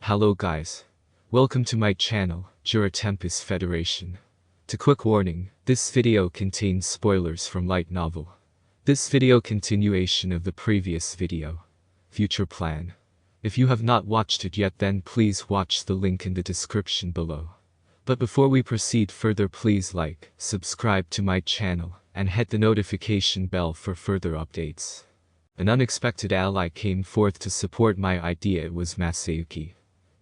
Hello guys. Welcome to my channel, Tempest Federation. To quick warning, this video contains spoilers from light novel. This video continuation of the previous video. Future plan. If you have not watched it yet, then please watch the link in the description below. But before we proceed further, please like, subscribe to my channel, and hit the notification bell for further updates. An unexpected ally came forth to support my idea. It was Masayuki.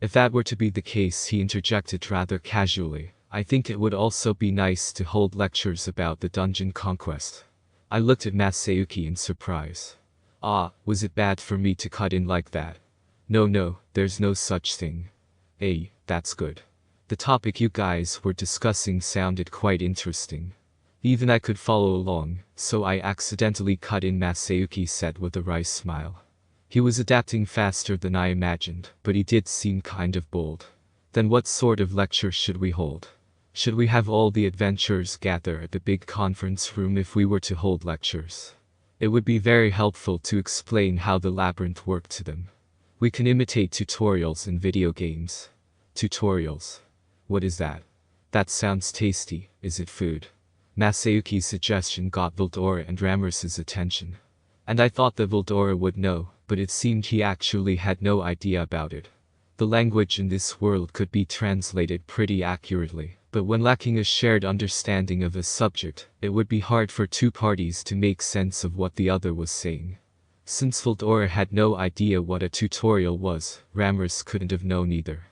If that were to be the case, he interjected rather casually, I think it would also be nice to hold lectures about the dungeon conquest. I looked at Masayuki in surprise. Was it bad for me to cut in like that? No, there's no such thing. Hey, that's good. The topic you guys were discussing sounded quite interesting. Even I could follow along, so I accidentally cut in, Masayuki said with a wry smile. He was adapting faster than I imagined, but he did seem kind of bold. Then what sort of lecture should we hold? Should we have all the adventurers gather at the big conference room if we were to hold lectures? It would be very helpful to explain how the labyrinth worked to them. We can imitate tutorials in video games. Tutorials? What is that? That sounds tasty. Is it food? Masayuki's suggestion got Veldora and Ramirez's attention. And I thought that Veldora would know, but it seemed he actually had no idea about it. The language in this world could be translated pretty accurately, but when lacking a shared understanding of a subject, it would be hard for two parties to make sense of what the other was saying. Since Veldora had no idea what a tutorial was, Ramirez couldn't have known either.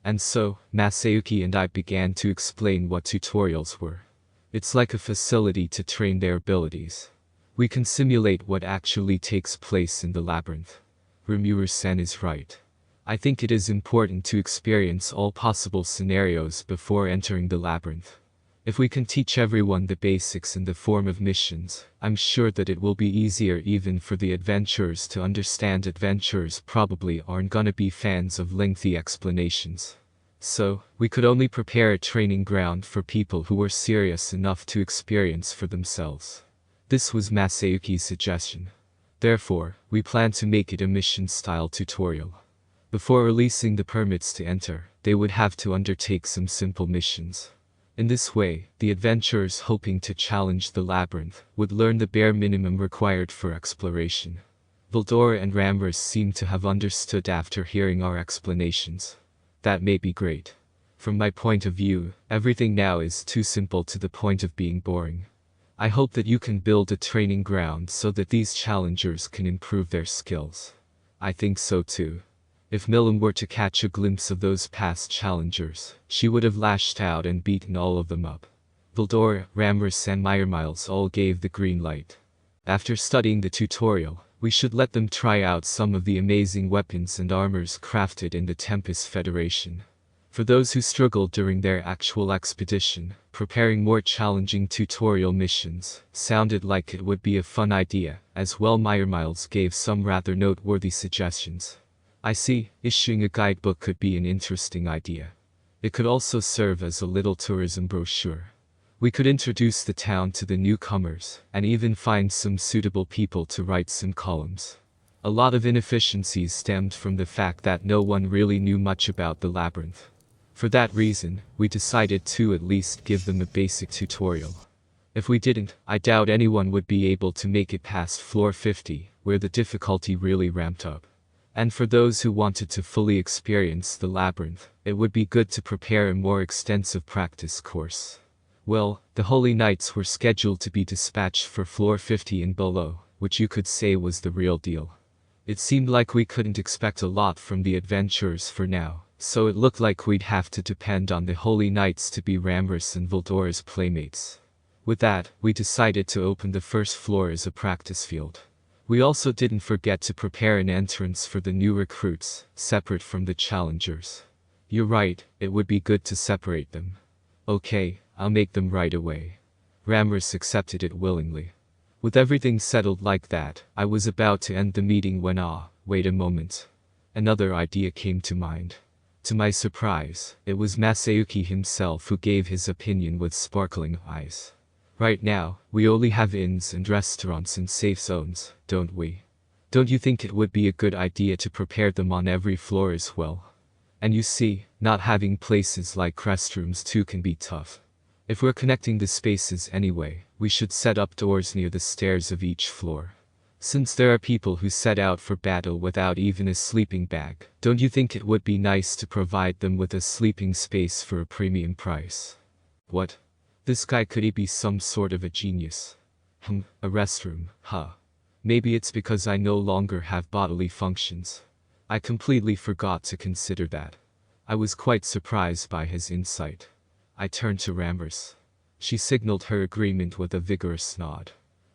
And so, Masayuki and I began to explain what tutorials were. It's like a facility to train their abilities. We can simulate what actually takes place in the labyrinth. Rimuru-san is right. I think it is important to experience all possible scenarios before entering the labyrinth. If we can teach everyone the basics in the form of missions, I'm sure that it will be easier even for the adventurers to understand. Adventurers probably aren't gonna be fans of lengthy explanations. So, we could only prepare a training ground for people who were serious enough to experience for themselves. This was Masayuki's suggestion. Therefore, we plan to make it a mission-style tutorial. Before releasing the permits to enter, they would have to undertake some simple missions. In this way, the adventurers hoping to challenge the labyrinth would learn the bare minimum required for exploration. Veldora and Ramirez seemed to have understood after hearing our explanations. That may be great. From my point of view, everything now is too simple to the point of being boring. I hope that you can build a training ground so that these challengers can improve their skills. I think so too. If Milim were to catch a glimpse of those past challengers, she would have lashed out and beaten all of them up. Veldora, Ramirez and Miles all gave the green light. After studying the tutorial, we should let them try out some of the amazing weapons and armors crafted in the Tempest Federation. For those who struggled during their actual expedition, preparing more challenging tutorial missions sounded like it would be a fun idea. As well, Miles gave some rather noteworthy suggestions. I see, issuing a guidebook could be an interesting idea. It could also serve as a little tourism brochure. We could introduce the town to the newcomers, and even find some suitable people to write some columns. A lot of inefficiencies stemmed from the fact that no one really knew much about the labyrinth. For that reason, we decided to at least give them a basic tutorial. If we didn't, I doubt anyone would be able to make it past floor 50, where the difficulty really ramped up. And for those who wanted to fully experience the labyrinth, it would be good to prepare a more extensive practice course. Well, the Holy Knights were scheduled to be dispatched for floor 50 and below, which you could say was the real deal. It seemed like we couldn't expect a lot from the adventurers for now, so it looked like we'd have to depend on the Holy Knights to be Ramirez and Veldora's playmates. With that, we decided to open the first floor as a practice field. We also didn't forget to prepare an entrance for the new recruits, separate from the challengers. You're right, it would be good to separate them. Okay, I'll make them right away. Ramirez accepted it willingly. With everything settled like that, I was about to end the meeting when wait a moment. Another idea came to mind. To my surprise, it was Masayuki himself who gave his opinion with sparkling eyes. Right now, we only have inns and restaurants and safe zones, don't we? Don't you think it would be a good idea to prepare them on every floor as well? And you see, not having places like restrooms too can be tough. If we're connecting the spaces anyway, we should set up doors near the stairs of each floor. Since there are people who set out for battle without even a sleeping bag, don't you think it would be nice to provide them with a sleeping space for a premium price? What? This guy, could he be some sort of a genius? A restroom, huh? Maybe it's because I no longer have bodily functions. I completely forgot to consider that. I was quite surprised by his insight. I turned to Ramers. She signaled her agreement with a vigorous nod.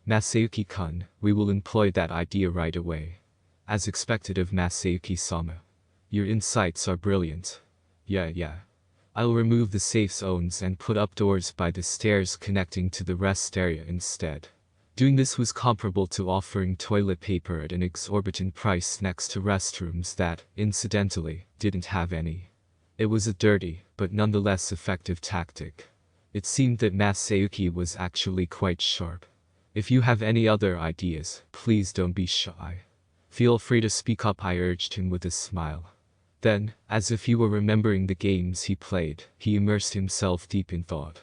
Masayuki-kun, we will employ that idea right away. As expected of Masayuki-sama. Your insights are brilliant. Yeah. I'll remove the safe zones and put up doors by the stairs connecting to the rest area instead. Doing this was comparable to offering toilet paper at an exorbitant price next to restrooms that, incidentally, didn't have any. It was a dirty, but nonetheless effective tactic. It seemed that Masayuki was actually quite sharp. If you have any other ideas, please don't be shy. Feel free to speak up, I urged him with a smile. Then, as if he were remembering the games he played, he immersed himself deep in thought.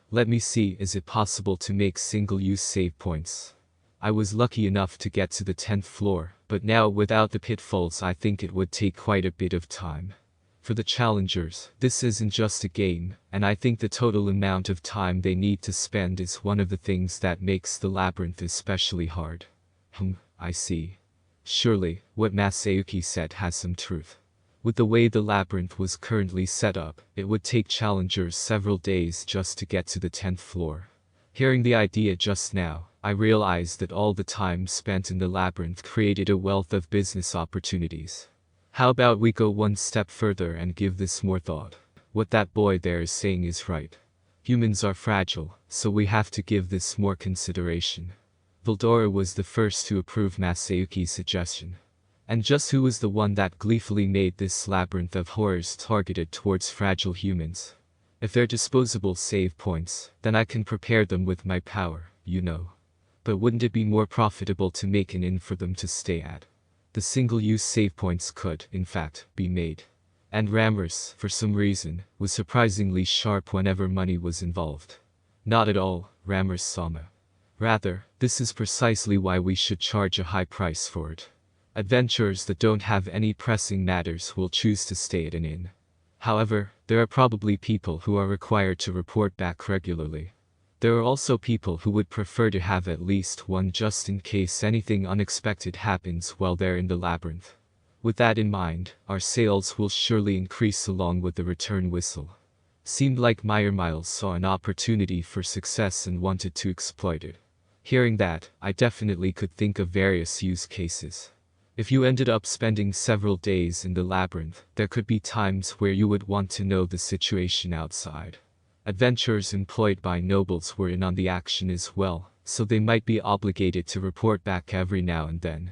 Let me see, is it possible to make single-use save points? I was lucky enough to get to the 10th floor, but now without the pitfalls I think it would take quite a bit of time. For the challengers, this isn't just a game, and I think the total amount of time they need to spend is one of the things that makes the labyrinth especially hard. I see. Surely, what Masayuki said has some truth. With the way the labyrinth was currently set up, it would take challengers several days just to get to the 10th floor. Hearing the idea just now, I realized that all the time spent in the labyrinth created a wealth of business opportunities. How about we go one step further and give this more thought? What that boy there is saying is right. Humans are fragile, so we have to give this more consideration. Veldora was the first to approve Masayuki's suggestion. And just who was the one that gleefully made this labyrinth of horrors targeted towards fragile humans? If they're disposable save points, then I can prepare them with my power, you know. But wouldn't it be more profitable to make an inn for them to stay at? The single-use save points could, in fact, be made. And Ramers, for some reason, was surprisingly sharp whenever money was involved. Not at all, Ramers-sama. Rather, this is precisely why we should charge a high price for it. Adventurers that don't have any pressing matters will choose to stay at an inn. However, there are probably people who are required to report back regularly. There are also people who would prefer to have at least one just in case anything unexpected happens while they're in the labyrinth. With that in mind, our sales will surely increase along with the return whistle. Seemed like Miles saw an opportunity for success and wanted to exploit it. Hearing that, I definitely could think of various use cases. If you ended up spending several days in the labyrinth, there could be times where you would want to know the situation outside. Adventurers employed by nobles were in on the action as well, so they might be obligated to report back every now and then.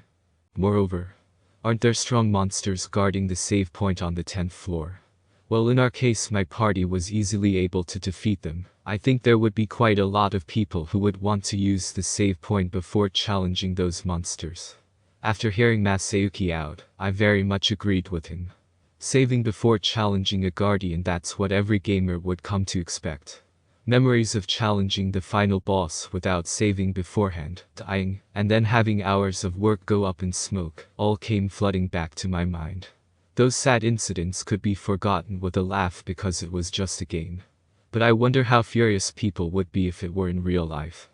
Moreover, aren't there strong monsters guarding the save point on the 10th floor? Well, in our case my party was easily able to defeat them. I think there would be quite a lot of people who would want to use the save point before challenging those monsters. After hearing Masayuki out, I very much agreed with him. Saving before challenging a guardian, that's what every gamer would come to expect. Memories of challenging the final boss without saving beforehand, dying, and then having hours of work go up in smoke, all came flooding back to my mind. Those sad incidents could be forgotten with a laugh because it was just a game. But I wonder how furious people would be if it were in real life.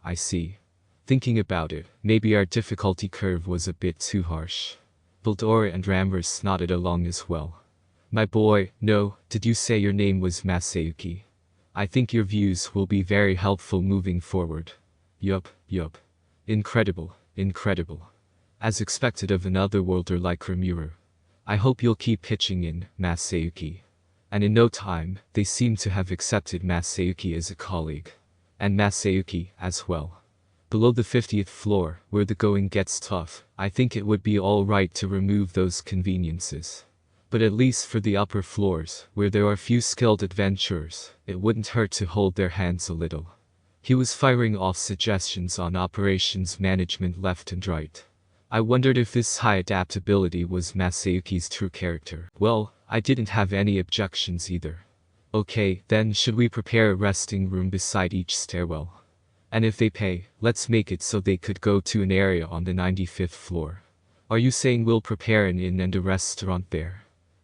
I see. Thinking about it, maybe our difficulty curve was a bit too harsh. Veldora and Ramers nodded along as well. My boy, no, did you say your name was Masayuki? I think your views will be very helpful moving forward. Yup. Incredible. As expected of an otherworlder like Rimuru. I hope you'll keep pitching in, Masayuki. And in no time, they seem to have accepted Masayuki as a colleague. And Masayuki, as well. Below the 50th floor, where the going gets tough, I think it would be alright to remove those conveniences. But at least for the upper floors, where there are few skilled adventurers, it wouldn't hurt to hold their hands a little. He was firing off suggestions on operations management left and right. I wondered if this high adaptability was Masayuki's true character. Well, I didn't have any objections either. Okay, then should we prepare a resting room beside each stairwell? And if they pay, let's make it so they could go to an area on the 95th floor. Are you saying we'll prepare an inn and a restaurant there?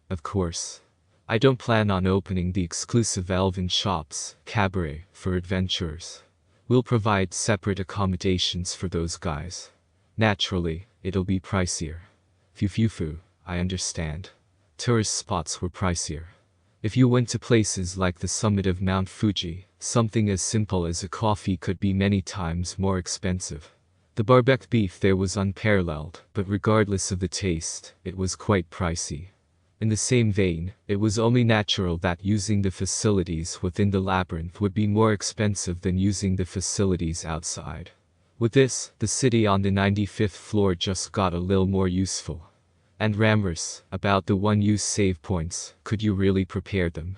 Of course. I don't plan on opening the exclusive elven shops, cabaret, for adventurers. We'll provide separate accommodations for those guys. Naturally, it'll be pricier. Fufufu, I understand. Tourist spots were pricier. If you went to places like the summit of Mount Fuji, something as simple as a coffee could be many times more expensive. The barbecue beef there was unparalleled, but regardless of the taste, it was quite pricey. In the same vein, it was only natural that using the facilities within the labyrinth would be more expensive than using the facilities outside. With this, the city on the 95th floor just got a little more useful. And Ramrus, about the one-use save points, could you really prepare them?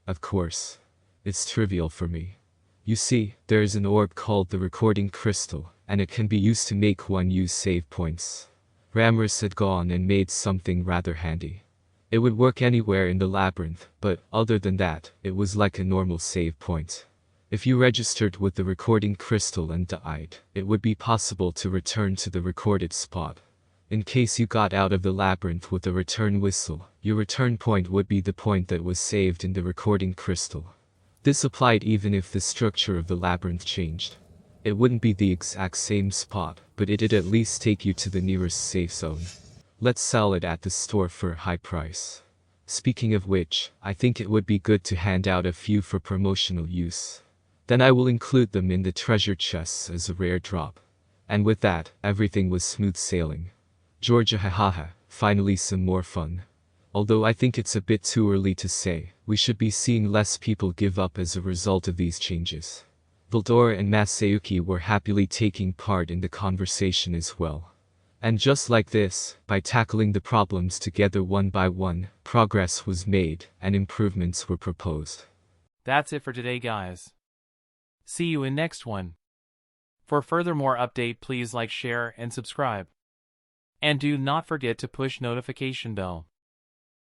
Of course. It's trivial for me. You see, there is an orb called the recording crystal, and it can be used to make one-use save points. Ramrus had gone and made something rather handy. It would work anywhere in the labyrinth, but other than that, it was like a normal save point. If you registered with the recording crystal and died, it would be possible to return to the recorded spot. In case you got out of the labyrinth with a return whistle, your return point would be the point that was saved in the recording crystal. This applied even if the structure of the labyrinth changed. It wouldn't be the exact same spot, but it'd at least take you to the nearest safe zone. Let's sell it at the store for a high price. Speaking of which, I think it would be good to hand out a few for promotional use. Then I will include them in the treasure chests as a rare drop. And with that, everything was smooth sailing. Georgia hahaha, finally some more fun. Although I think it's a bit too early to say, we should be seeing less people give up as a result of these changes. Veldora and MASAYUKI were happily taking part in the conversation as well. And just like this, by tackling the problems together one by one, progress was made and improvements were proposed. That's it for today, guys. See you in next one. For further more update, please like, share, and subscribe. And do not forget to push notification bell.